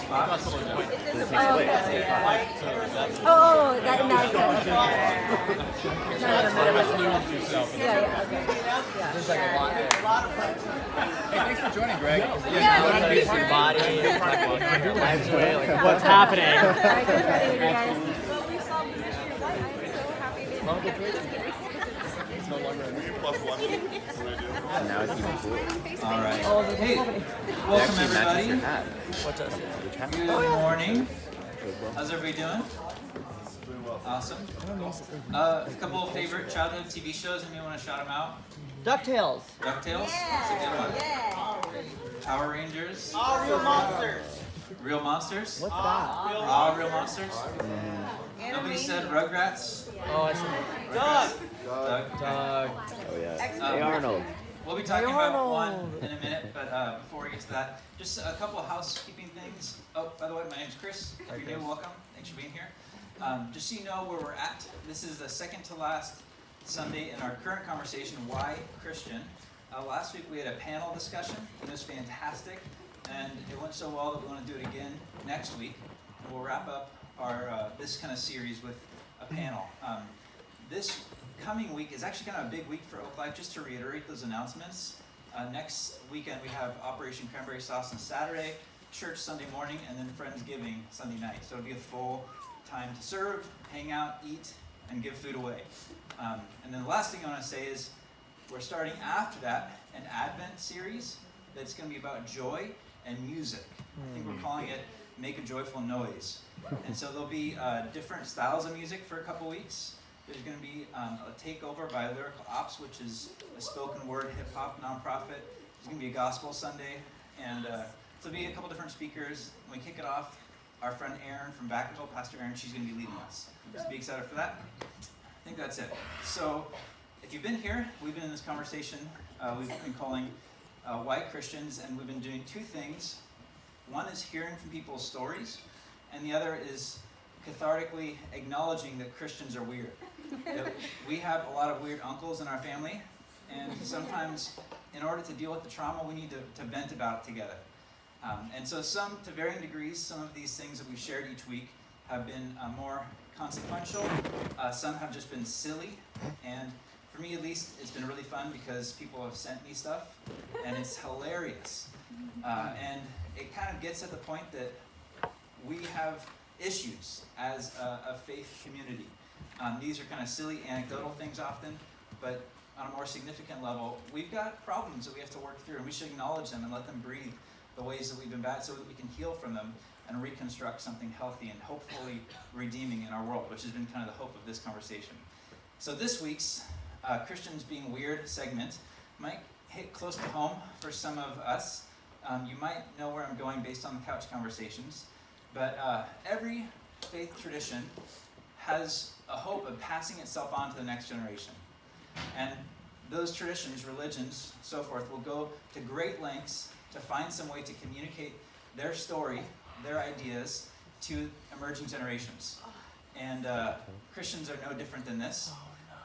Box. Oh, okay. Oh, that now. Yeah, okay. There's like a lot there. Hey, thanks for joining, Greg. Your body, life's way, like what's happening? It's no longer Now it's even cooler. all right. Hey, welcome Actually matches everybody. your hat. What's us? Good morning. How's everybody doing? Awesome. A couple of favorite childhood TV shows. Anyone want to shout them out? DuckTales. DuckTales. That's a good one. Power Rangers. Real monsters. Real Monsters. What's that? Real Monsters. Nobody said Rugrats. Oh, I see. Doug. Doug. Doug. Oh yeah. Um, Hey Arnold. We'll be talking about Arnold. one in a minute, but before we get to that, just a couple of housekeeping things. Oh, by the way, my name's Chris. If you're new, welcome. Thanks for being here. Just so you know where we're at, this is the second to last Sunday in our current conversation, Why Christian? Last week we had a panel discussion, and it was fantastic, and it went so well that we want to do it again next week. And we'll wrap up our this kind of series with a panel. This coming week is actually kind of a big week for Oak Life. Just to reiterate those announcements, next weekend we have Operation Cranberry Sauce on Saturday, church Sunday morning, and then Friendsgiving Sunday night. So it'll be a full time to serve, hang out, eat, and give food away. And then the last thing I want to say is we're starting after that an Advent series that's going to be about joy and music. I think we're calling it Make a Joyful Noise. And so there'll be different styles of music for a couple weeks. There's going to be a takeover by Lyrical Ops, which is a spoken word hip-hop nonprofit. There's going to be a gospel Sunday, and so there'll be a couple different speakers. When we kick it off, our friend Erin from Vacaville, Pastor Erin, she's going to be leading us. Just be excited for that. I think that's it. So if you've been here, we've been in this conversation. We've been calling Why Christians, and we've been doing two things. One is hearing from people's stories, and the other is cathartically acknowledging that Christians are weird. That we have a lot of weird uncles in our family, and sometimes in order to deal with the trauma, we need to vent about it together. And so some, to varying degrees, some of these things that we've shared each week have been more consequential. Some have just been silly, and for me at least, it's been really fun because people have sent me stuff, and it's hilarious. And it kind of gets at the point that we have issues as a faith community. These are kind of silly anecdotal things often, but on a more significant level, we've got problems that we have to work through, and we should acknowledge them and let them breathe the ways that we've been bad so that we can heal from them and reconstruct something healthy and hopefully redeeming in our world, which has been kind of the hope of this conversation. So this week's Christians Being Weird segment might hit close to home for some of us. You might know where I'm going based on the couch conversations, but every faith tradition has a hope of passing itself on to the next generation. And those traditions, religions, so forth, will go to great lengths to find some way to communicate their story, their ideas, to emerging generations. And Christians are no different than this.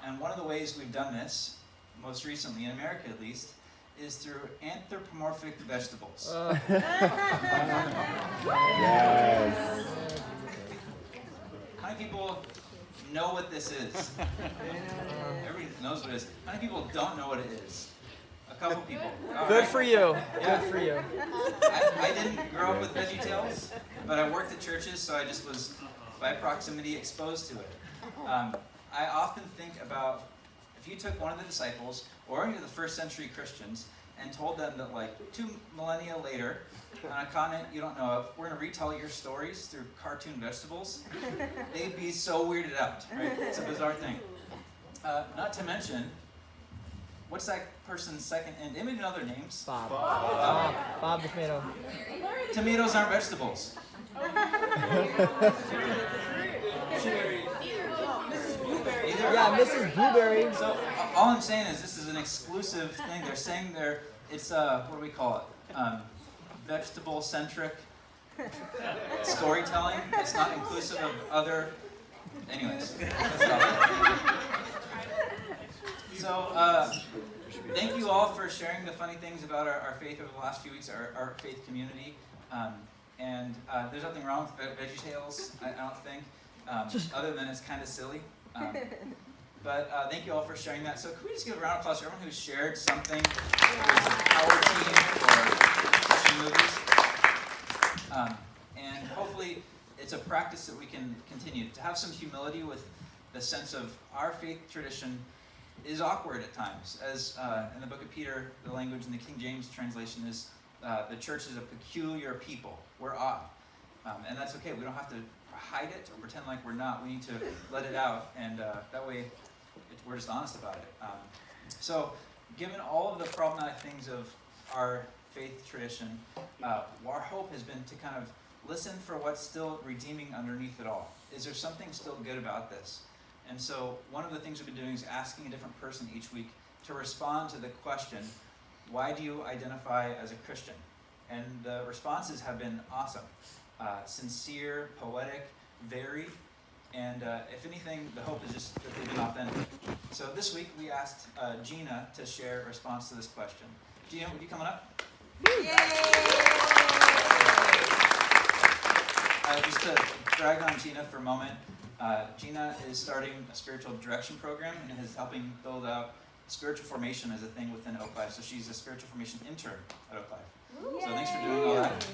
And one of the ways we've done this, most recently, in America at least, is through anthropomorphic vegetables. Yes. How many people know what this is? Everybody knows what it is. How many people don't know what it is? A couple people. All Good right. for you. Yeah. Good for you. I didn't grow up with VeggieTales, but I worked at churches, so I just was, by proximity, exposed to it. I often think about if you took one of the disciples, or any of the first century Christians, and told them that like 2 millennia later, on a continent you don't know of, we're going to retell your stories through cartoon vegetables, they'd be so weirded out, right? It's a bizarre thing. Not to mention, what's that person's second, and they may know their names. Bob. Bob the tomato. Tomatoes aren't vegetables. Yeah, Mrs. Blueberry. So all I'm saying is this is an exclusive thing. They're saying it's what do we call it? Vegetable-centric storytelling. It's not inclusive of other. Anyways. So thank you all for sharing the funny things about our faith over the last few weeks, our faith community. And there's nothing wrong with VeggieTales, I don't think, other than it's kind of silly. But thank you all for sharing that. So can we just give a round of applause for everyone who's shared something, whether it's our team or Christian movies. And hopefully it's a practice that we can continue. To have some humility with the sense of our faith tradition is awkward at times. As in the book of Peter, the language in the King James translation is, the church is a peculiar people. We're odd. And that's okay. We don't have to hide it or pretend like we're not. We need to let it out, and that way we're just honest about it. So given all of the problematic things of our faith tradition, our hope has been to kind of listen for what's still redeeming underneath it all. Is there something still good about this? And so one of the things we've been doing is asking a different person each week to respond to the question, why do you identify as a Christian? And the responses have been awesome. Sincere, poetic, varied, and if anything, the hope is just that they've been authentic. So this week we asked Gina to share a response to this question. Gina, would you come on up? Yay! Just to drag on Gina for a moment, Gina is starting a spiritual direction program and is helping build out spiritual formation as a thing within Oak Life. So she's a spiritual formation intern at Oak Life. So thanks for doing all that.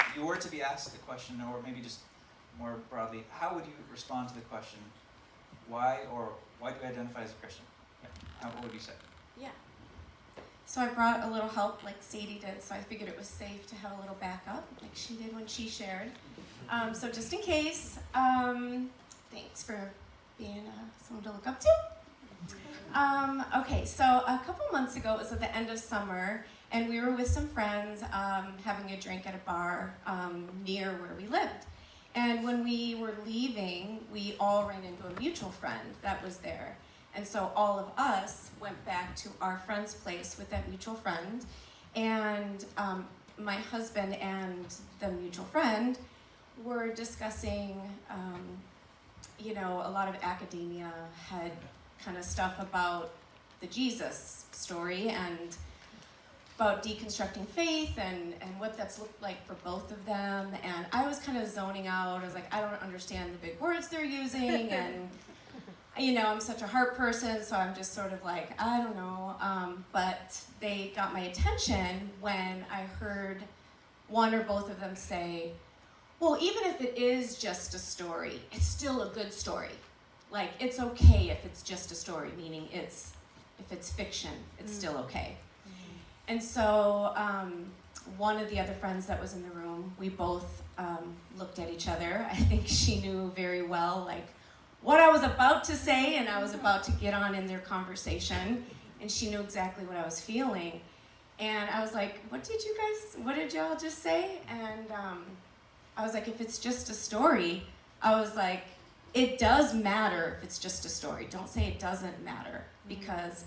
If you were to be asked the question, or maybe just more broadly, how would you respond to the question, why do you identify as a Christian? Yeah. What would you say? Yeah. So I brought a little help like Sadie did, so I figured it was safe to have a little backup like she did when she shared. So just in case, thanks for being someone to look up to. Okay, so a couple months ago, it was at the end of summer, and we were with some friends having a drink at a bar near where we lived. And when we were leaving, we all ran into a mutual friend that was there. And so all of us went back to our friend's place with that mutual friend. And my husband and the mutual friend were discussing, a lot of academia had kind of stuff about the Jesus story and about deconstructing faith and what that's looked like for both of them. And I was kind of zoning out. I was like, I don't understand the big words they're using. And, I'm such a heart person, so I'm just sort of like, I don't know. But they got my attention when I heard one or both of them say, well, even if it is just a story, it's still a good story. Like, it's okay if it's just a story, meaning if it's fiction, it's still okay. And so one of the other friends that was in the room, we both looked at each other. I think she knew very well, like, what I was about to say, and I was about to get on in their conversation, and she knew exactly what I was feeling. And I was like, what did y'all just say? And I was like, if it's just a story, I was like, it does matter if it's just a story. Don't say it doesn't matter, because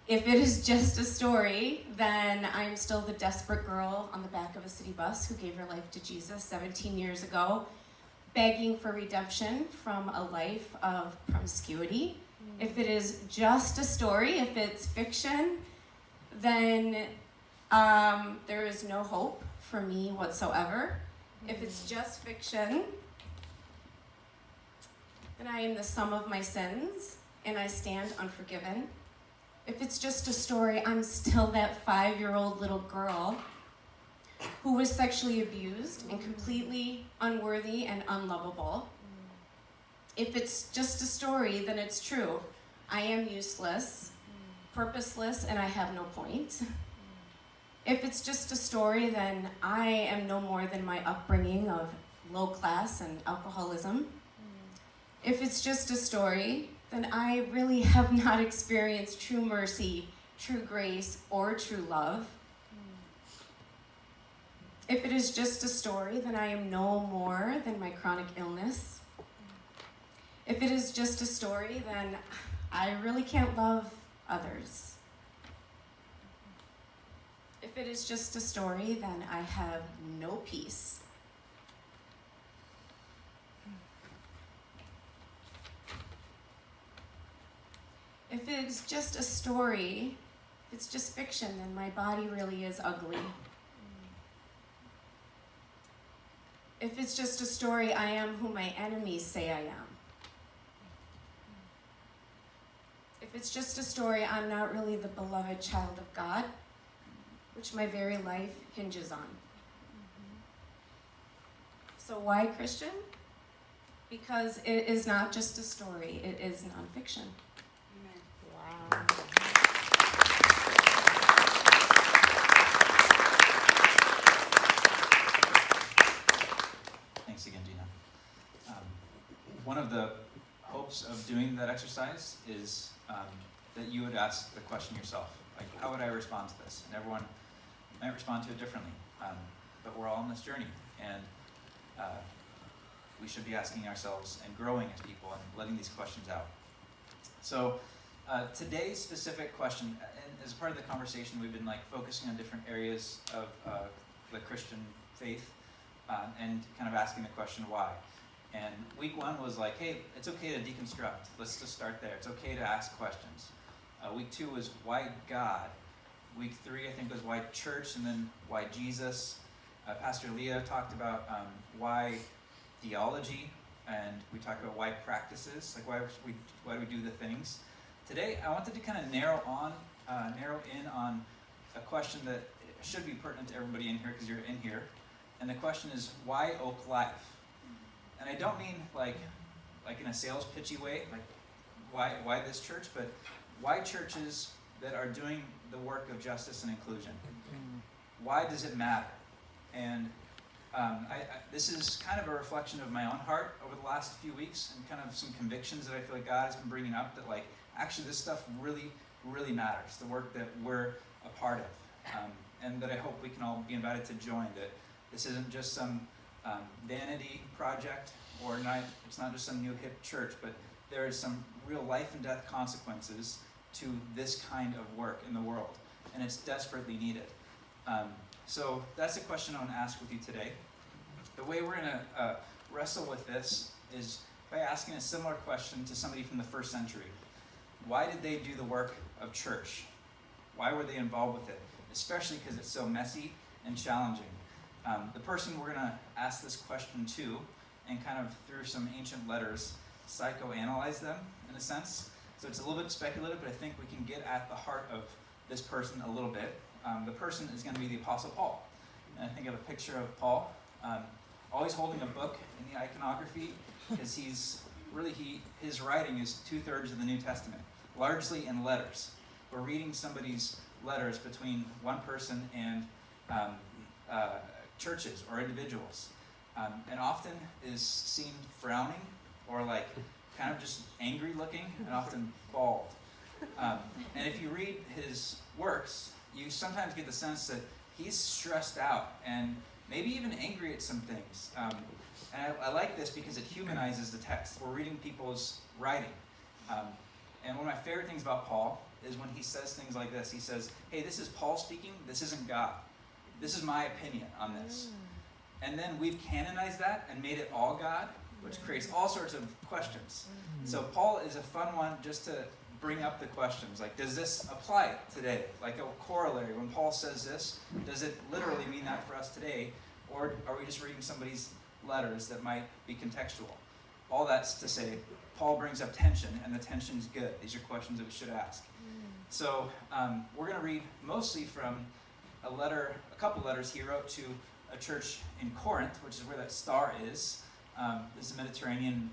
if it is just a story, then I'm still the desperate girl on the back of a city bus who gave her life to Jesus 17 years ago, begging for redemption from a life of promiscuity. If it is just a story, if it's fiction, then there is no hope for me whatsoever. If it's just fiction, then I am the sum of my sins, and I stand unforgiven. If it's just a story, I'm still that 5-year-old little girl who was sexually abused and completely unworthy and unlovable. If it's just a story, then it's true. I am useless, purposeless, and I have no point. If it's just a story, then I am no more than my upbringing of low class and alcoholism. If it's just a story, then I really have not experienced true mercy, true grace, or true love. If it is just a story, then I am no more than my chronic illness. If it is just a story, then I really can't love others. If it is just a story, then I have no peace. If it's just a story, if it's just fiction, then my body really is ugly. If it's just a story, I am who my enemies say I am. If it's just a story, I'm not really the beloved child of God, which my very life hinges on. So why Christian? Because it is not just a story, it is nonfiction. Wow. Thanks again, Gina. One of the hopes of doing that exercise is that you would ask the question yourself, like, how would I respond to this? And everyone might respond to it differently, but we're all on this journey, and we should be asking ourselves and growing as people and letting these questions out. So today's specific question, and as part of the conversation, we've been focusing on different areas of the Christian faith and kind of asking the question why. And week 1 was like, hey, it's okay to deconstruct. Let's just start there. It's okay to ask questions. Week 2 was why God. Week 3, I think, was why church, and then why Jesus. Pastor Leah talked about why theology, and we talked about why practices, like why do we do the things. Today, I wanted to kind of narrow in on a question that should be pertinent to everybody in here because you're in here, and the question is why Oak Life? And I don't mean like in a sales pitchy way, like why this church, but why churches that are doing the work of justice and inclusion. Why does it matter? And this is kind of a reflection of my own heart over the last few weeks, and kind of some convictions that I feel like God has been bringing up that actually this stuff really, really matters, the work that we're a part of, and that I hope we can all be invited to join, that this isn't just some vanity project, or it's not just some new hip church, but there is some real life and death consequences to this kind of work in the world, and it's desperately needed. So that's a question I want to ask with you today. The way we're going to wrestle with this is by asking a similar question to somebody from the first century. Why did they do the work of church? Why were they involved with it? Especially because it's so messy and challenging. The person we're going to ask this question to, and kind of through some ancient letters, psychoanalyze them in a sense. So it's a little bit speculative, but I think we can get at the heart of this person a little bit. The person is going to be the Apostle Paul. And I think of a picture of Paul, always holding a book in the iconography, because his writing is 2/3 of the New Testament, largely in letters. We're reading somebody's letters between one person and churches or individuals, and often is seen frowning or kind of just angry looking, and often bald. And if you read his works, you sometimes get the sense that he's stressed out and maybe even angry at some things. And I like this because it humanizes the text. We're reading people's writing. And one of my favorite things about Paul is when he says things like this. He says, hey, this is Paul speaking, this isn't God. This is my opinion on this. And then we've canonized that and made it all God, which creates all sorts of questions. So Paul is a fun one just to bring up the questions. Does this apply today? Like a corollary, when Paul says this, does it literally mean that for us today? Or are we just reading somebody's letters that might be contextual? All that's to say, Paul brings up tension, and the tension's good. These are questions that we should ask. So we're going to read mostly from a couple letters he wrote to a church in Corinth, which is where that star is. This is Mediterranean.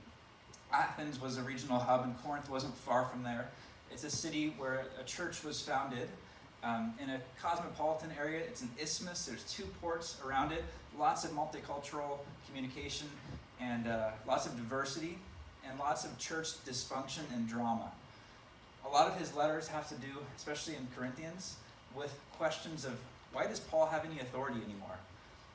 Athens was a regional hub, and Corinth wasn't far from there. It's a city where a church was founded in a cosmopolitan area. It's an isthmus. There's 2 ports around it. Lots of multicultural communication, and lots of diversity, and lots of church dysfunction and drama. A lot of his letters have to do, especially in Corinthians, with questions of why does Paul have any authority anymore?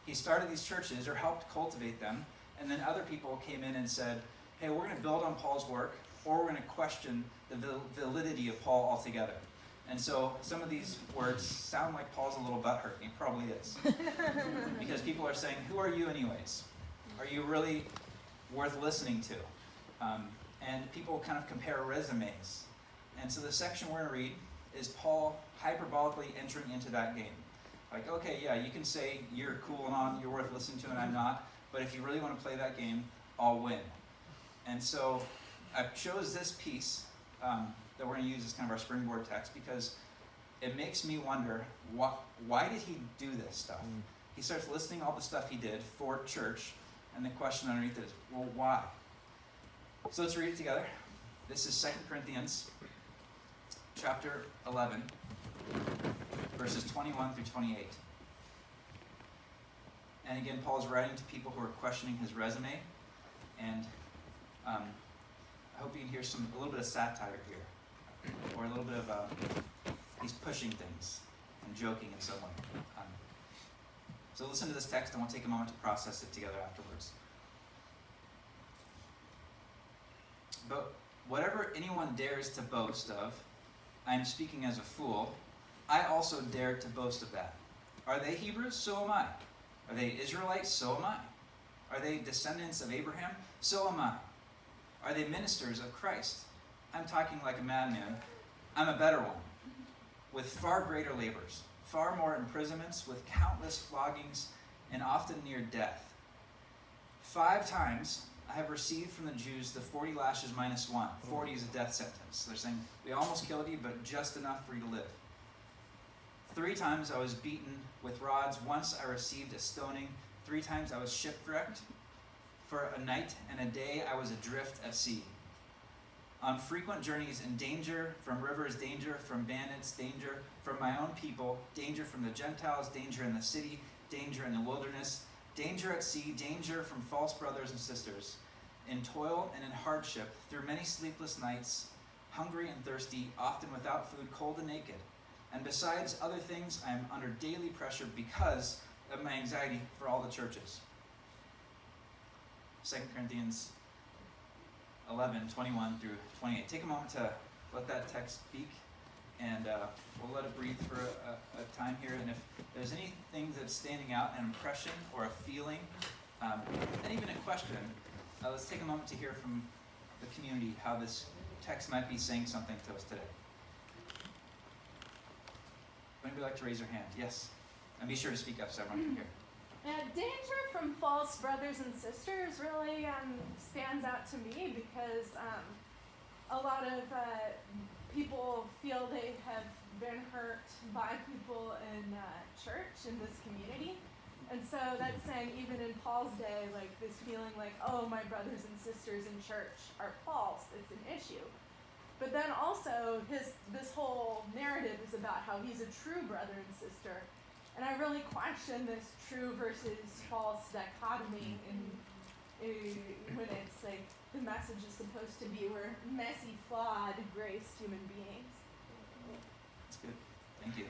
He started these churches or helped cultivate them, and then other people came in and said, hey, we're going to build on Paul's work, or we're going to question the validity of Paul altogether. And so some of these words sound like Paul's a little butthurt, and he probably is. Because people are saying, who are you anyways? Are you really worth listening to? And people kind of compare resumes. And so the section we're going to read is Paul hyperbolically entering into that game. Like, okay, yeah, you can say you're cool and on, you're worth listening to, and I'm not, but if you really want to play that game, I'll win. And so I chose this piece that we're going to use as kind of our springboard text because it makes me wonder, why did he do this stuff? He starts listing all the stuff he did for church, and the question underneath it is, well, why? So let's read it together. This is 2 Corinthians chapter 11, verses 21 through 28. And again, Paul is writing to people who are questioning his resume, and I hope you can hear a little bit of satire here, or a little bit of he's pushing things and joking in some way. So listen to this text, and we'll take a moment to process it together afterwards. But whatever anyone dares to boast of, I am speaking as a fool. I also dare to boast of that. Are they Hebrews? So am I. Are they Israelites? So am I. Are they descendants of Abraham? So am I. Are they ministers of Christ? I'm talking like a madman. I'm a better one, with far greater labors, far more imprisonments, with countless floggings, and often near death. 5 times I have received from the Jews the 40 lashes minus 1. 40 is a death sentence. They're saying, we almost killed you, but just enough for you to live. 3 times I was beaten with rods. Once I received a stoning. 3 times I was shipwrecked. For a night and a day I was adrift at sea. On frequent journeys in danger from rivers, danger from bandits, danger from my own people, danger from the Gentiles, danger in the city, danger in the wilderness, danger at sea, danger from false brothers and sisters, in toil and in hardship, through many sleepless nights, hungry and thirsty, often without food, cold and naked. And besides other things, I am under daily pressure because of my anxiety for all the churches. 2 Corinthians 11, 21 through 28. Take a moment to let that text speak, and we'll let it breathe for a time here. And if there's anything that's standing out, an impression or a feeling, and even a question, let's take a moment to hear from the community how this text might be saying something to us today. Would anybody like to raise their hand? Yes. And be sure to speak up so everyone can hear. Danger from false brothers and sisters really stands out to me because a lot of people feel they have been hurt by people in church, in this community. And so that's saying even in Paul's day, like this feeling like, oh, my brothers and sisters in church are false, it's an issue. But then also this whole narrative is about how he's a true brother and sister. And I really question this true versus false dichotomy when it's like the message is supposed to be we're messy, flawed, graced human beings. That's good. Thank you.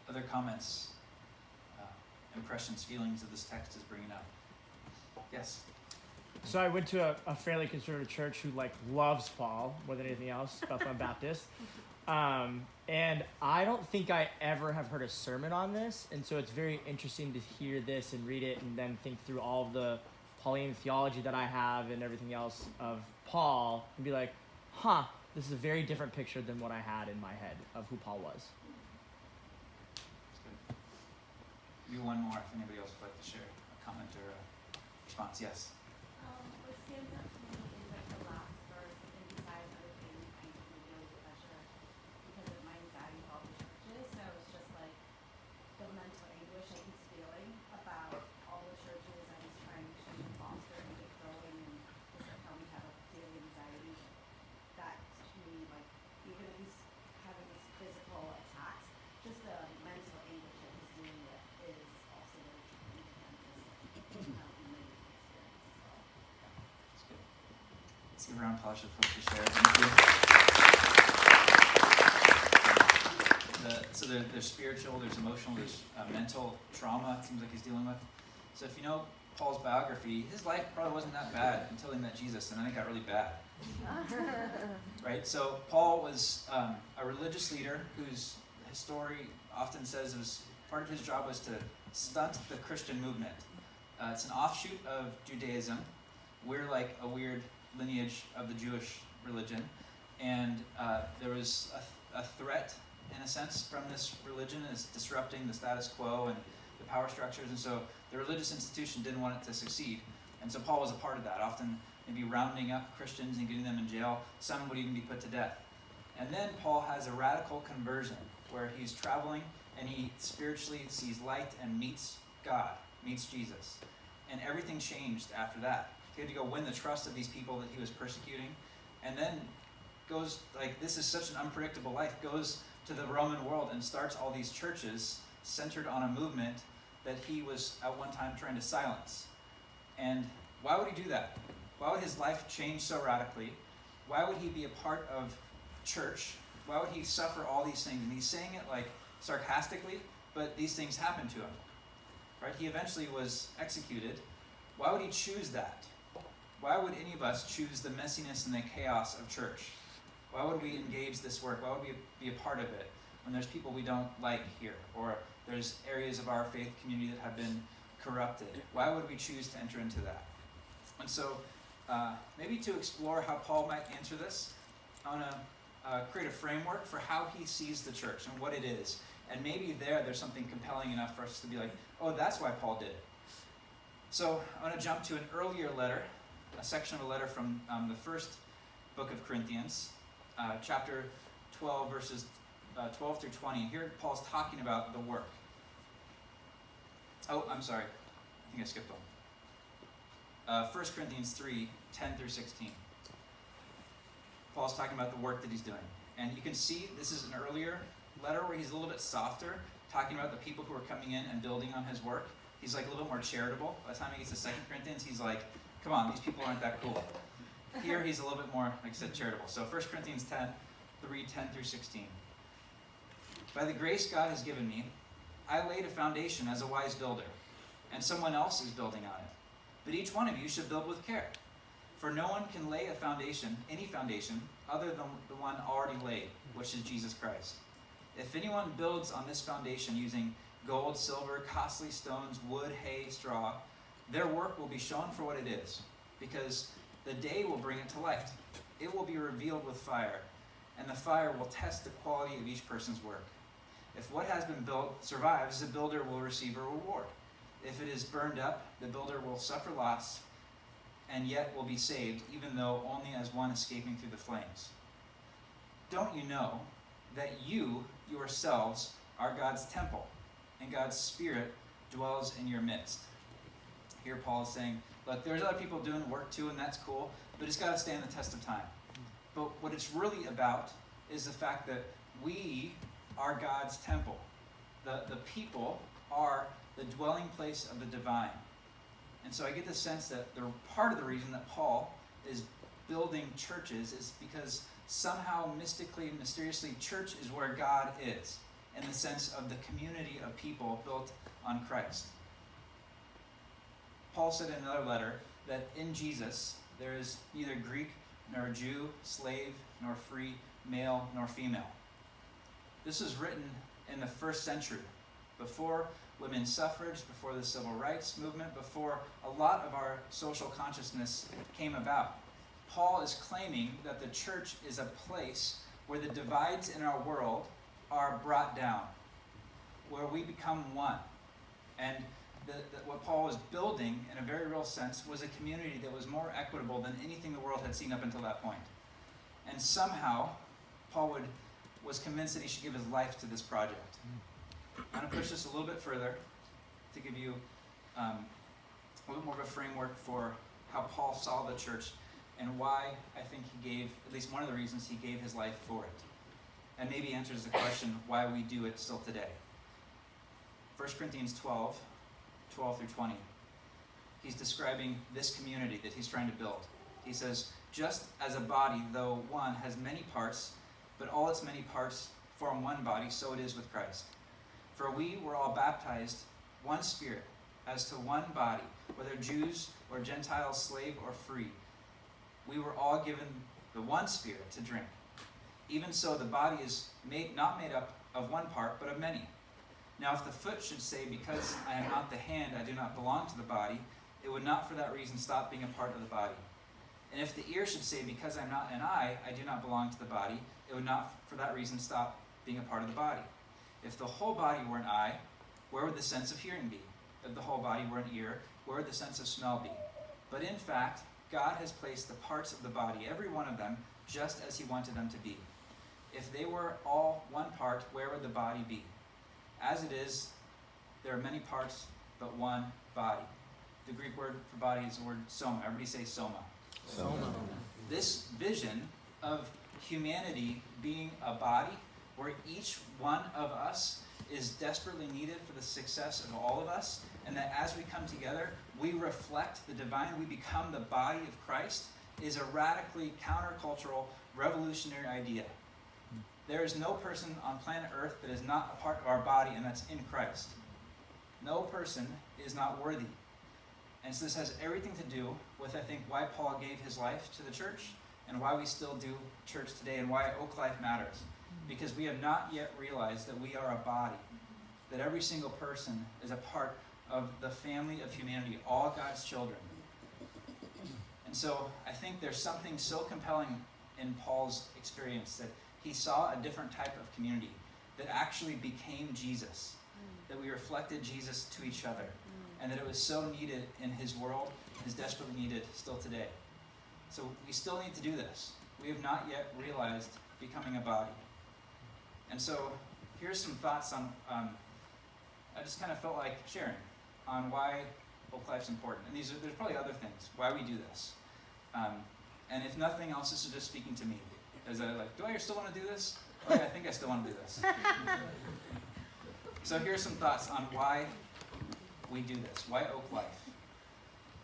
Other comments, impressions, feelings that this text is bringing up? Yes? So I went to a fairly conservative church who loves Paul more than anything else, Bethlehem Baptist. And I don't think I ever have heard a sermon on this, and so it's very interesting to hear this and read it and then think through all of the Pauline theology that I have and everything else of Paul and be like, this is a very different picture than what I had in my head of who Paul was. That's good. Maybe one more if anybody else would like to share a comment or a response. Yes? What stands out to me is the last verse, and besides other things, I need daily pressure because of my anxiety for all the churches. So it's just like the mental anguish that he's feeling about all the churches that he's trying to foster and get going, and just like how we have daily anxieties. That to me, like even if he's having these physical attacks, just the mental anguish that he's dealing with is also very tricky and just related experience as well. That's good. Let's give a round of applause for folks who shared. Thank you. So there's spiritual, there's emotional, there's mental trauma it seems like he's dealing with. So if you know Paul's biography, his life probably wasn't that bad until he met Jesus, and then it got really bad. Right? So Paul was a religious leader whose story often says it was part of his job was to stunt the Christian movement. It's an offshoot of Judaism. We're like a weird lineage of the Jewish religion. And there was a threat, in a sense, from this religion as disrupting the status quo and the power structures. And so the religious institution didn't want it to succeed. And so Paul was a part of that, often maybe rounding up Christians and getting them in jail. Some would even be put to death. And then Paul has a radical conversion where he's traveling and he spiritually sees light and meets God, meets Jesus. And everything changed after that. He had to go win the trust of these people that he was persecuting. And then goes, like, this is such an unpredictable life, goes to the Roman world and starts all these churches centered on a movement that he was at one time trying to silence. And why would he do that? Why would his life change so radically? Why would he be a part of church? Why would he suffer all these things? And he's saying it like sarcastically, but these things happened to him. Right? He eventually was executed. Why would he choose that? Why would any of us choose the messiness and the chaos of church? Why would we engage this work? Why would we be a part of it when there's people we don't like here? Or there's areas of our faith community that have been corrupted? Why would we choose to enter into that? And so maybe to explore how Paul might answer this, I want to create a framework for how he sees the church and what it is. And maybe there's something compelling enough for us to be like, oh, that's why Paul did it. So I want to jump to an earlier letter, a section of a letter from the first book of Corinthians, chapter 12, verses 12 through 20. Here Paul's talking about the work. Oh, I'm sorry. I think I skipped one. 1 Corinthians 3, 10 through 16. Paul's talking about the work that he's doing. And you can see this is an earlier letter where he's a little bit softer, talking about the people who are coming in and building on his work. He's like a little bit more charitable. By the time he gets to 2 Corinthians, he's like, come on, these people aren't that cool. Here he's a little bit more, like I said, charitable. So 1 Corinthians 10 through 16. By the grace God has given me, I laid a foundation as a wise builder, and someone else is building on it. But each one of you should build with care. For no one can lay a foundation, any foundation, other than the one already laid, which is Jesus Christ. If anyone builds on this foundation using gold, silver, costly stones, wood, hay, straw, their work will be shown for what it is, because the day will bring it to light. It will be revealed with fire, and the fire will test the quality of each person's work. If what has been built survives, the builder will receive a reward. If it is burned up, the builder will suffer loss, and yet will be saved, even though only as one escaping through the flames. Don't you know that you yourselves are God's temple, and God's Spirit dwells in your midst? Here Paul is saying, look, there's other people doing work too, and that's cool, but it's got to stand the test of time. But what it's really about is the fact that we are God's temple. The people are the dwelling place of the divine. And so I get the sense that part of the reason that Paul is building churches is because somehow mystically, mysteriously, church is where God is, in the sense of the community of people built on Christ. Paul said in another letter that in Jesus there is neither Greek nor Jew, slave nor free, male nor female. This was written in the first century, before women's suffrage, before the civil rights movement, before a lot of our social consciousness came about. Paul is claiming that the church is a place where the divides in our world are brought down, where we become one. And what Paul was building, in a very real sense, was a community that was more equitable than anything the world had seen up until that point. And somehow, Paul was convinced that he should give his life to this project. I'm going to push this a little bit further to give you a little more of a framework for how Paul saw the church and why I think he gave, at least one of the reasons he gave his life for it. And maybe answers the question why we do it still today. 1 Corinthians 12 through 20. He's describing this community that he's trying to build. He says, just as a body, though one, has many parts, but all its many parts form one body, so it is with Christ. For we were all baptized one Spirit, as to one body, whether Jews or Gentiles, slave or free. We were all given the one Spirit to drink. Even so, the body is not made up of one part, but of many. Now if the foot should say, because I am not the hand, I do not belong to the body, it would not for that reason stop being a part of the body. And if the ear should say, because I'm not an eye, I do not belong to the body, it would not for that reason stop being a part of the body. If the whole body were an eye, where would the sense of hearing be? If the whole body were an ear, where would the sense of smell be? But in fact, God has placed the parts of the body, every one of them, just as he wanted them to be. If they were all one part, where would the body be? As it is, there are many parts, but one body. The Greek word for body is the word soma. Everybody say soma. Soma. This vision of humanity being a body where each one of us is desperately needed for the success of all of us, and that as we come together, we reflect the divine, we become the body of Christ, is a radically countercultural, revolutionary idea. There is no person on planet Earth that is not a part of our body, and that's in Christ. No person is not worthy. And so this has everything to do with, I think, why Paul gave his life to the church, and why we still do church today, and why Oak Life matters. Because we have not yet realized that we are a body, that every single person is a part of the family of humanity, all God's children. And so I think there's something so compelling in Paul's experience that he saw a different type of community that actually became Jesus, that we reflected Jesus to each other, and that it was so needed in his world, and is desperately needed still today. So we still need to do this. We have not yet realized becoming a body. And so here's some thoughts on, I just kind of felt like sharing on why Oak Life's important. And there's probably other things, why we do this. And if nothing else, this is just speaking to me. As I like, do I still want to do this? Okay, I think I still want to do this. So here's some thoughts on why we do this, why Oak Life.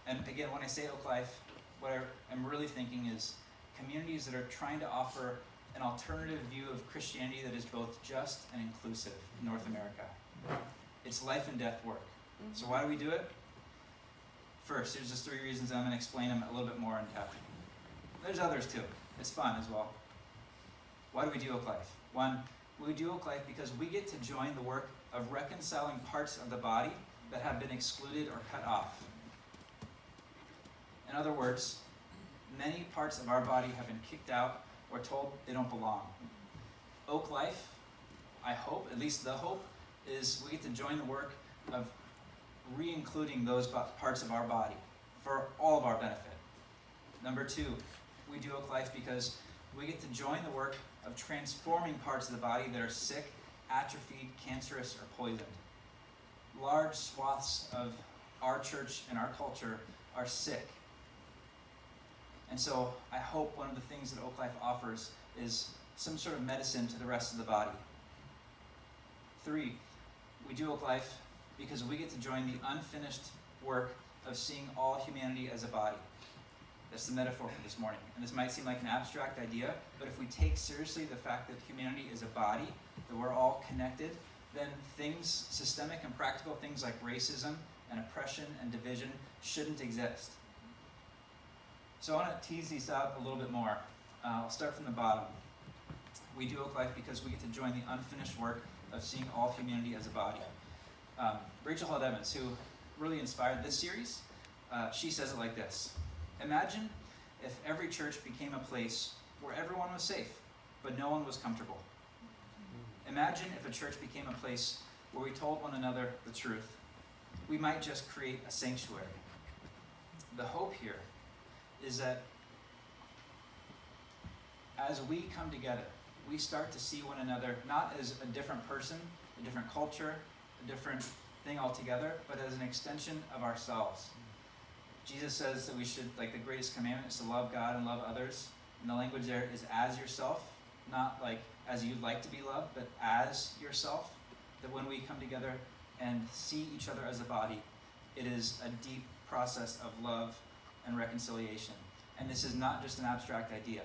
And again, when I say Oak Life, what I'm really thinking is communities that are trying to offer an alternative view of Christianity that is both just and inclusive in North America. It's life and death work. So why do we do it? First, there's just 3 reasons, and I'm going to explain them a little bit more in depth. There's others too. It's fun as well. Why do we do Oak Life? One, we do Oak Life because we get to join the work of reconciling parts of the body that have been excluded or cut off. In other words, many parts of our body have been kicked out or told they don't belong. Oak Life, I hope, at least the hope, is we get to join the work of re-including those parts of our body for all of our benefit. Number 2, we do Oak Life because we get to join the work of transforming parts of the body that are sick, atrophied, cancerous, or poisoned. Large swaths of our church and our culture are sick. And so I hope one of the things that Oak Life offers is some sort of medicine to the rest of the body. 3, we do Oak Life because we get to join the unfinished work of seeing all humanity as a body. That's the metaphor for this morning. And this might seem like an abstract idea, but if we take seriously the fact that humanity is a body, that we're all connected, then things, systemic and practical things like racism and oppression and division shouldn't exist. So I want to tease these out a little bit more. I'll start from the bottom. We do Oak Life because we get to join the unfinished work of seeing all humanity as a body. Rachel Held Evans, who really inspired this series, she says it like this. Imagine if every church became a place where everyone was safe, but no one was comfortable. Imagine if a church became a place where we told one another the truth. We might just create a sanctuary. The hope here is that as we come together, we start to see one another not as a different person, a different culture, a different thing altogether, but as an extension of ourselves. Jesus says that we should, like the greatest commandment is to love God and love others. And the language there is as yourself, not like as you'd like to be loved, but as yourself. That when we come together and see each other as a body, it is a deep process of love and reconciliation. And this is not just an abstract idea.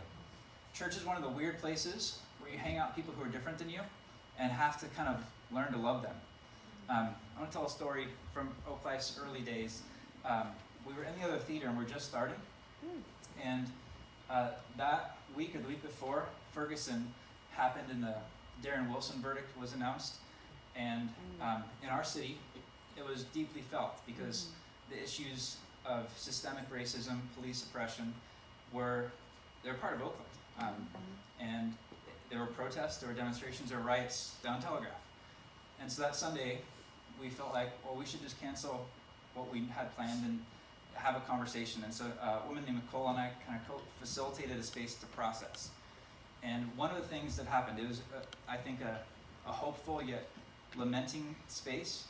Church is one of the weird places where you hang out with people who are different than you and have to kind of learn to love them. I want to tell a story from Oak Life's early days. We were in the other theater and we're just starting. And that week or the week before, Ferguson happened and the Darren Wilson verdict was announced. And in our city, it was deeply felt because the issues of systemic racism, police oppression, they're part of Oakland. And there were protests, there were demonstrations, there were riots down Telegraph. And so that Sunday, we felt like, well, we should just cancel what we had planned and have a conversation. And so a woman named Nicole and I kind of facilitated a space to process. And one of the things that happened, it was, I think, a hopeful yet lamenting space.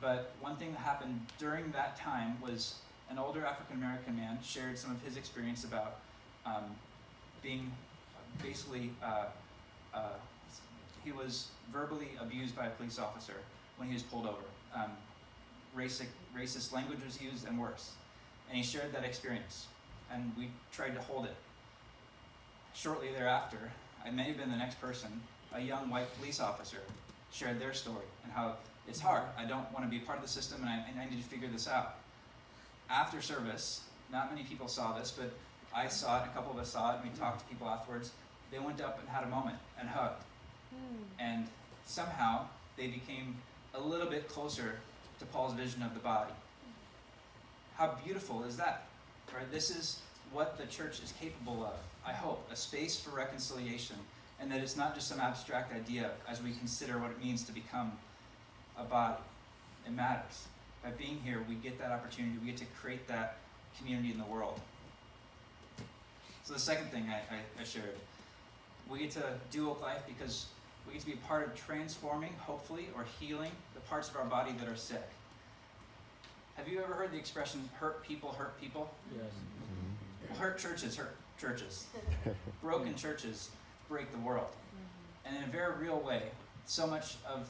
But one thing that happened during that time was an older African-American man shared some of his experience about being basically, he was verbally abused by a police officer when he was pulled over. Racist language was used and worse. And he shared that experience, and we tried to hold it. Shortly thereafter, I may have been the next person, a young white police officer shared their story and how it's hard. I don't want to be part of the system, and I need to figure this out. After service, not many people saw this, but I saw it, a couple of us saw it, and we talked to people afterwards. They went up and had a moment and hugged. And somehow they became a little bit closer to Paul's vision of the body. How beautiful is that? Right? This is what the church is capable of, I hope, a space for reconciliation, and that it's not just some abstract idea as we consider what it means to become a body. It matters. By being here, we get that opportunity, we get to create that community in the world. So the second thing I shared, we get to do Oak Life because we get to be a part of transforming, hopefully, or healing the parts of our body that are sick. Have you ever heard the expression, hurt people hurt people? Yes. Well, hurt churches hurt churches. Broken churches break the world. And in a very real way, so much of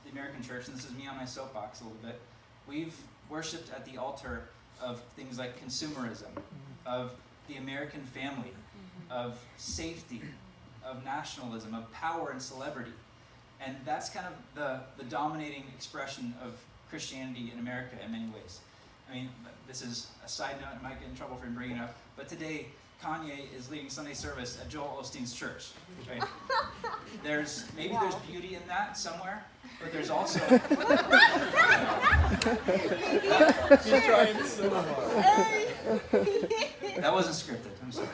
the American church, and this is me on my soapbox a little bit, we've worshipped at the altar of things like consumerism, of the American family, of safety, of nationalism, of power and celebrity. And that's kind of the dominating expression of Christianity in America in many ways. I mean, this is a side note, I might get in trouble for bringing it up, but today Kanye is leading Sunday service at Joel Osteen's church. Right? There's beauty in that somewhere, but there's also He's trying so hard. that wasn't scripted. I'm sorry.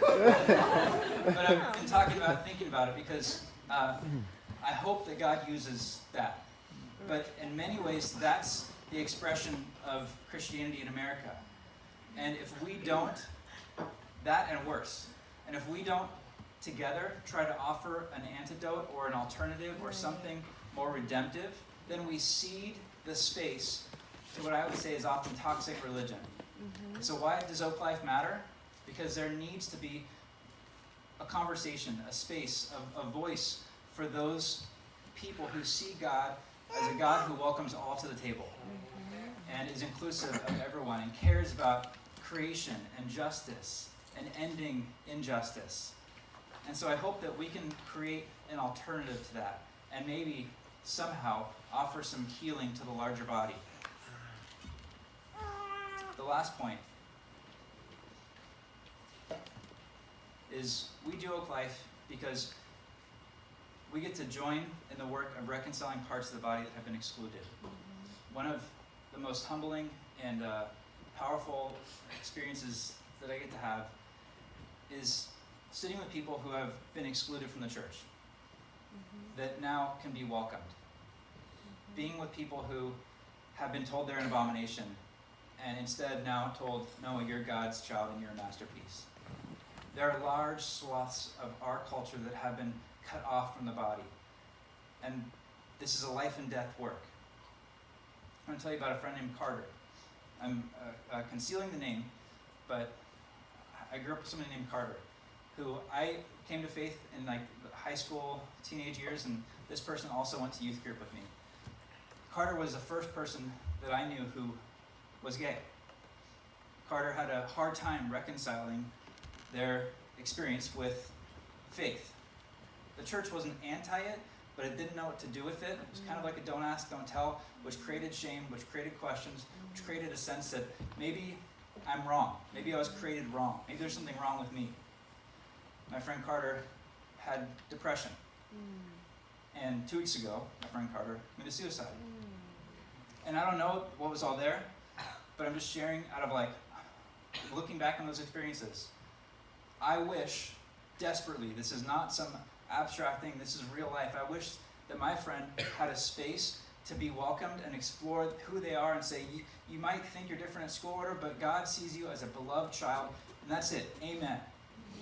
But I've been thinking about it because I hope that God uses that. But in many ways, that's the expression of Christianity in America. And if we don't, that and worse, and if we don't together try to offer an antidote or an alternative or something more redemptive, then we cede the space to what I would say is often toxic religion. So why does Oak Life matter? Because there needs to be a conversation, a space, a voice for those people who see God as a God who welcomes all to the table and is inclusive of everyone and cares about creation and justice and ending injustice. And so I hope that we can create an alternative to that and maybe somehow offer some healing to the larger body. The last point is we do Oak Life because we get to join in the work of reconciling parts of the body that have been excluded. One of the most humbling and powerful experiences that I get to have is sitting with people who have been excluded from the church that now can be welcomed. Being with people who have been told they're an abomination and instead now told, no, you're God's child and you're a masterpiece. There are large swaths of our culture that have been cut off from the body. And this is a life and death work. I'm going to tell you about a friend named Carter. I'm concealing the name, but I grew up with somebody named Carter, who I came to faith in like high school, teenage years, and this person also went to youth group with me. Carter was the first person that I knew who was gay. Carter had a hard time reconciling their experience with faith. The church wasn't anti it, but it didn't know what to do with it. It was kind of like a don't ask, don't tell, which created shame, which created questions, which created a sense that maybe I'm wrong. Maybe I was created wrong. Maybe there's something wrong with me. My friend Carter had depression. And 2 weeks ago, my friend Carter committed suicide. And I don't know what was all there, but I'm just sharing out of like, looking back on those experiences, I wish desperately, this is not some abstract thing, this is real life. I wish that my friend had a space to be welcomed and explore who they are and say, you might think you're different at school order, but God sees you as a beloved child, and that's it. Amen.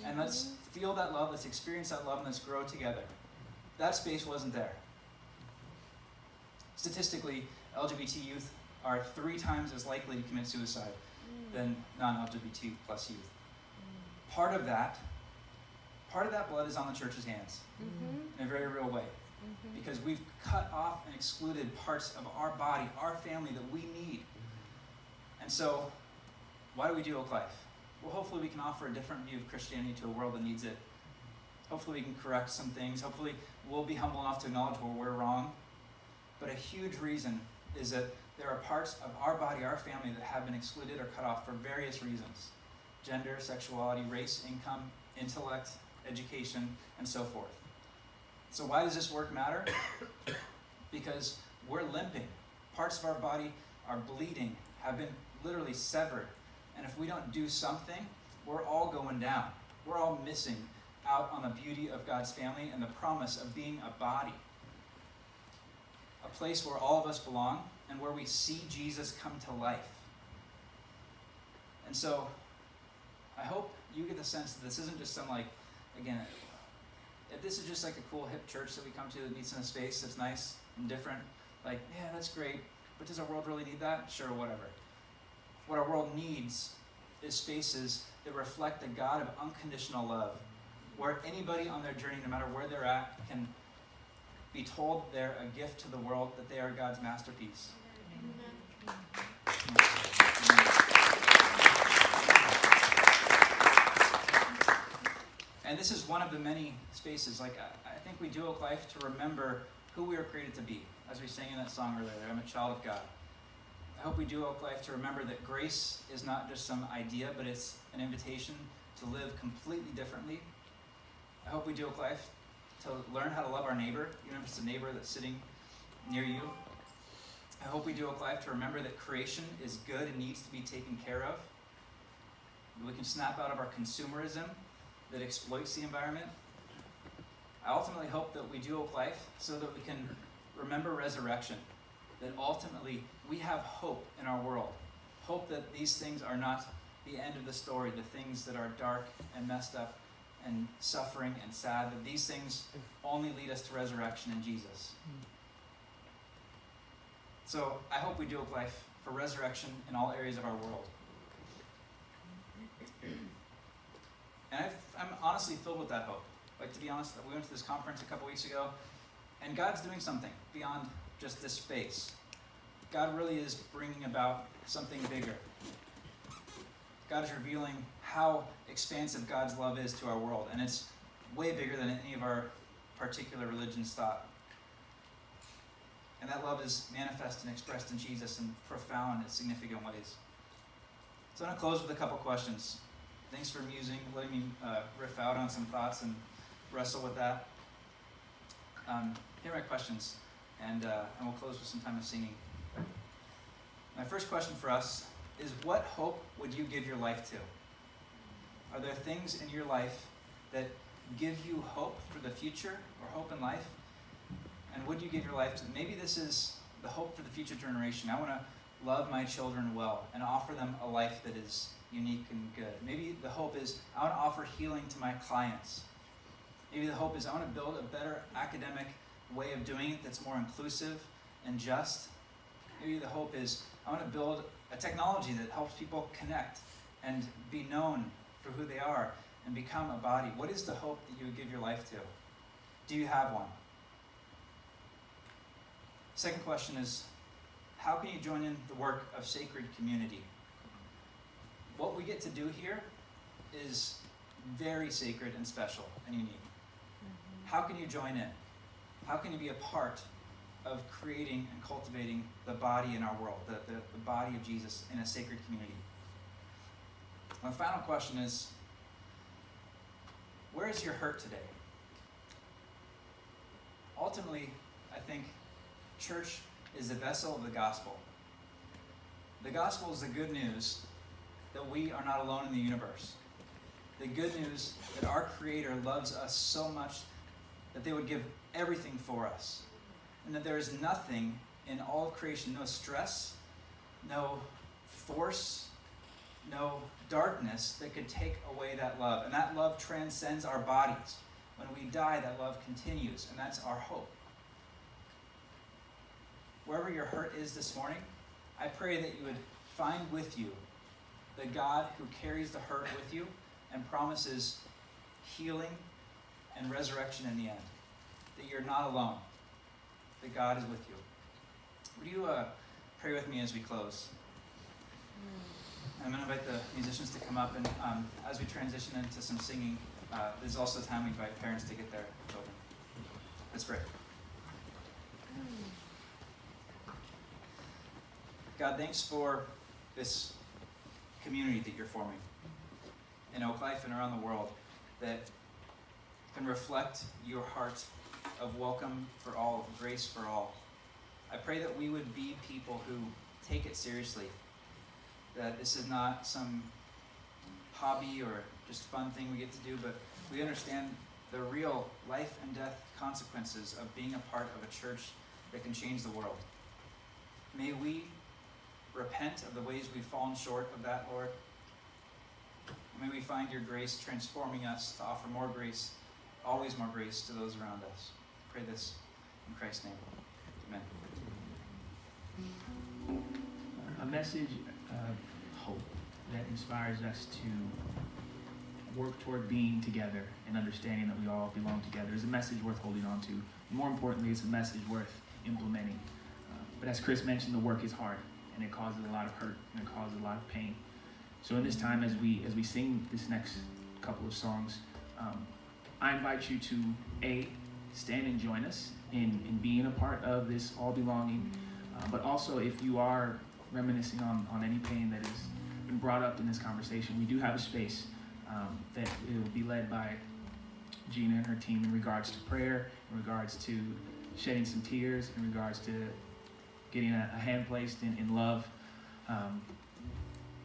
And let's feel that love, let's experience that love, and let's grow together. That space wasn't there. Statistically, LGBT youth are 3 times as likely to commit suicide than non-LGBT plus youth. Part of that blood is on the church's hands in a very real way. Because we've cut off and excluded parts of our body, our family that we need. And so, why do we do Oak Life? Well, hopefully we can offer a different view of Christianity to a world that needs it. Hopefully we can correct some things. Hopefully we'll be humble enough to acknowledge where we're wrong. But a huge reason is that there are parts of our body, our family, that have been excluded or cut off for various reasons. Gender, sexuality, race, income, intellect, education, and so forth. So why does this work matter? Because we're limping. Parts of our body are bleeding, have been literally severed. And if we don't do something, we're all going down. We're all missing out on the beauty of God's family and the promise of being a body. A place where all of us belong and where we see Jesus come to life. And so, I hope you get the sense that this isn't just some again, if this is just like a cool hip church that we come to that meets in a space that's nice and different, yeah, that's great, but does our world really need that? Sure, whatever. What our world needs is spaces that reflect the God of unconditional love, where anybody on their journey, no matter where they're at, can be told they're a gift to the world, that they are God's masterpiece. And this is one of the many spaces. I think we do Oak Life to remember who we were created to be. As we sang in that song earlier, I'm a child of God. I hope we do Oak Life to remember that grace is not just some idea, but it's an invitation to live completely differently. I hope we do Oak Life to learn how to love our neighbor, even if it's a neighbor that's sitting near you. I hope we do Oak Life to remember that creation is good and needs to be taken care of. We can snap out of our consumerism that exploits the environment. I ultimately hope that we do Oak Life so that we can remember resurrection, that ultimately we have hope in our world. Hope that these things are not the end of the story, the things that are dark and messed up and suffering and sad, that these things only lead us to resurrection in Jesus. So I hope we do Oak Life for resurrection in all areas of our world. And I'm honestly filled with that hope. To be honest, we went to this conference a couple weeks ago, and God's doing something beyond just this space. God really is bringing about something bigger. God is revealing how expansive God's love is to our world, and it's way bigger than any of our particular religions thought. And that love is manifest and expressed in Jesus in profound and significant ways. So I'm going to close with a couple questions. Thanks for letting me riff out on some thoughts and wrestle with that. Here are my questions, and we'll close with some time of singing. My first question for us is, what hope would you give your life to? Are there things in your life that give you hope for the future or hope in life? And would you give your life to? Maybe this is the hope for the future generation. I want to love my children well and offer them a life that is unique and good. Maybe the hope is I want to offer healing to my clients. Maybe the hope is I want to build a better academic way of doing it that's more inclusive and just. Maybe the hope is I want to build a technology that helps people connect and be known for who they are and become a body. What is the hope that you would give your life to? Do you have one? Second question is, how can you join in the work of Sacred Community? What we get to do here is very sacred and special and unique. How can you join in? How can you be a part of creating and cultivating the body in our world, the body of Jesus in a sacred community? My final question is, where is your hurt today? Ultimately, I think church is the vessel of the gospel. The gospel is the good news that we are not alone in the universe. the good news that our Creator loves us so much that they would give everything for us. And that there is nothing in all of creation, no stress, no force, no darkness that could take away that love. And that love transcends our bodies. When we die, that love continues, and that's our hope. Wherever your hurt is this morning, I pray that you would find with you the God who carries the hurt with you and promises healing and resurrection in the end. That you're not alone. That God is with you. Would you pray with me as we close? I'm going to invite the musicians to come up, and as we transition into some singing, there's also time we invite parents to get their children. Let's pray. God, thanks for this community that you're forming in Oak Life and around the world that can reflect your heart of welcome for all, of grace for all. I pray that we would be people who take it seriously, that this is not some hobby or just fun thing we get to do, but we understand the real life and death consequences of being a part of a church that can change the world. May we repent of the ways we've fallen short of that, Lord. May we find your grace transforming us to offer more grace, always more grace to those around us. Pray this in Christ's name. Amen. A message of hope that inspires us to work toward being together and understanding that we all belong together is a message worth holding on to. More importantly, it's a message worth implementing. But as Chris mentioned, the work is hard, and it causes a lot of hurt, and it causes a lot of pain. So in this time, as we sing this next couple of songs, I invite you to stand and join us in being a part of this all belonging. But also, if you are reminiscing on any pain that has been brought up in this conversation, we do have a space that it will be led by Gina and her team in regards to prayer, in regards to shedding some tears, in regards to getting a hand placed in love.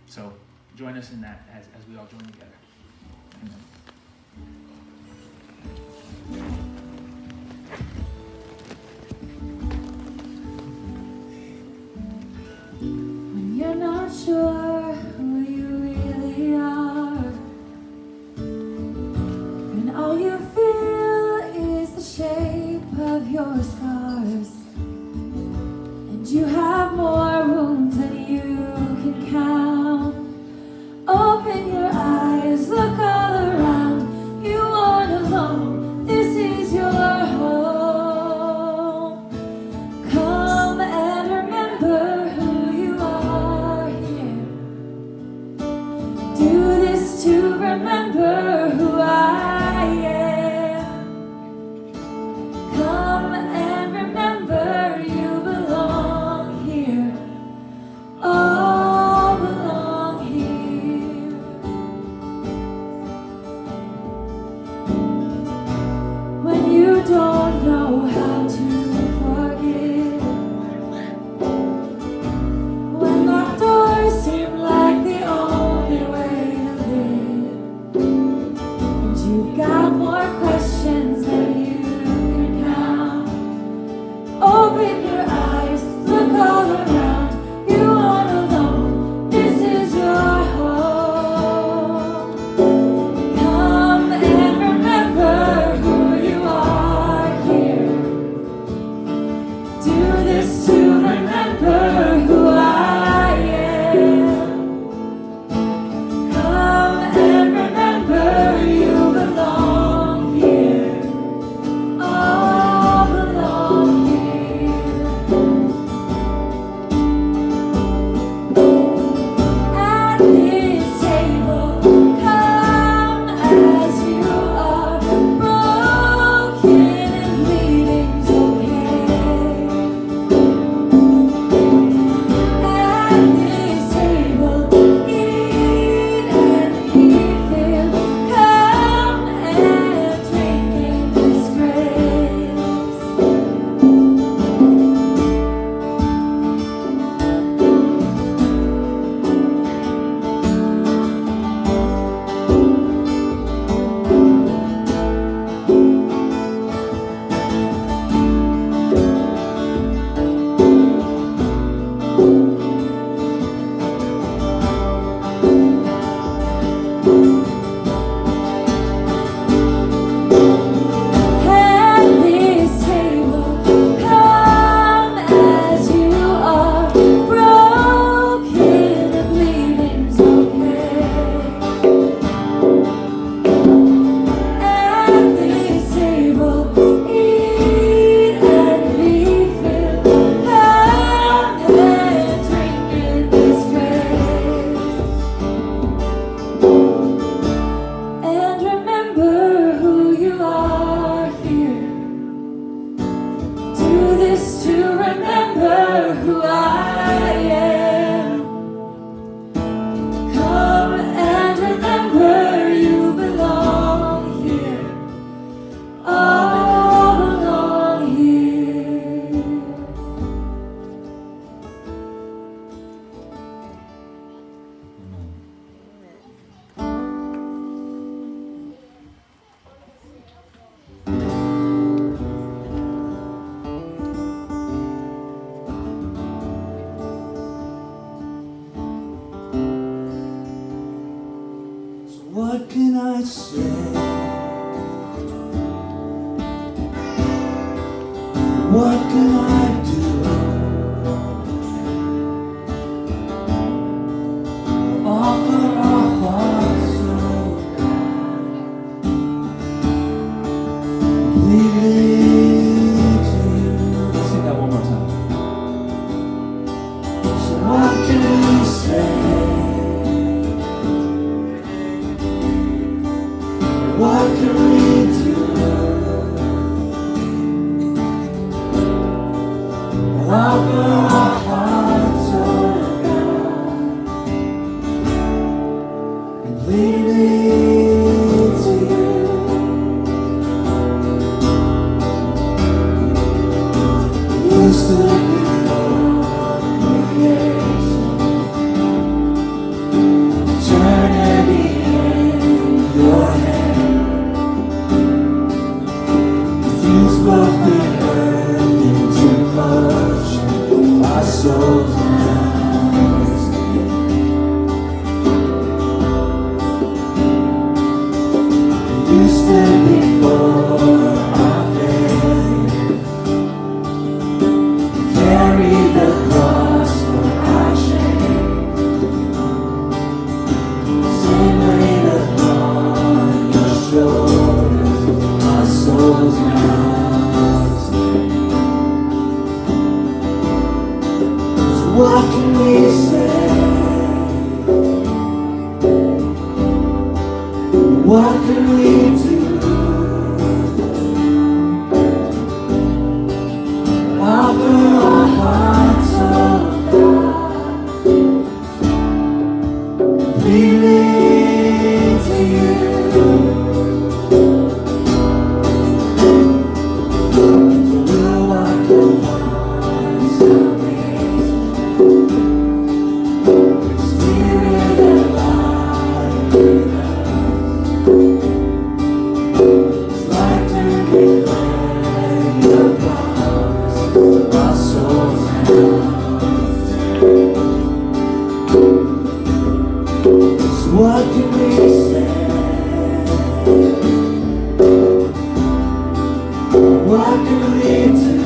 So join us in that as we all join together. Amen. When you're not sure who you really are, when all you feel is the shape of your scars, and you have more wounds than you can count, open your eyes, look all around. You aren't alone, this is your home. Come and remember who you are here. am. Come and remember you belong here. All belong here. So what can I say? What can I do? Offer our hearts so completely to you. Let's sing that one more time. So what can we say? What can we do? Offer our hearts, oh God, completely to you. You stood before creation, eternity in your hand. You spoke the earth into motion, our souls now sing. You stood before our failure, carried the cross for our shame. Sin laid upon your shoulders, our souls now sing. So what can we say? What can we do? Offer our hearts, oh God, completely to you. We'll walk upon salvation, Spirit and life in us. It's like to declare your promise, our souls now sing. So what can we say? What can we do?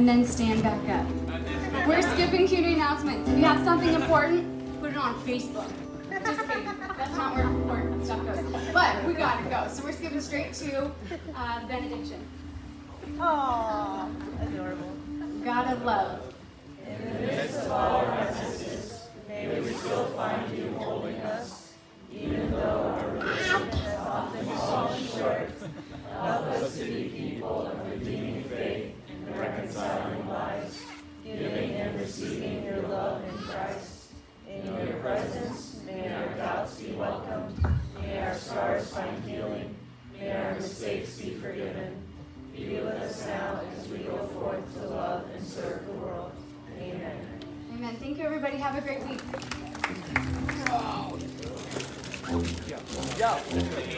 and then stand back up. We're skipping community announcements. If you have something important, put it on Facebook. Just kidding. That's not where important stuff goes. But we gotta go. So we're skipping straight to benediction. Aww, adorable. God of love. In the midst of all our messes, may we still find you holding us, even though our religion has often fallen short. Help us to be people of redeeming faith and reconciling lives, giving and receiving your love in Christ. In your presence, may our doubts be welcomed, may our scars find healing, may our mistakes be forgiven. Be with us now as we go forth to love and serve the world. Amen. Amen. Thank you, everybody. Have a great week.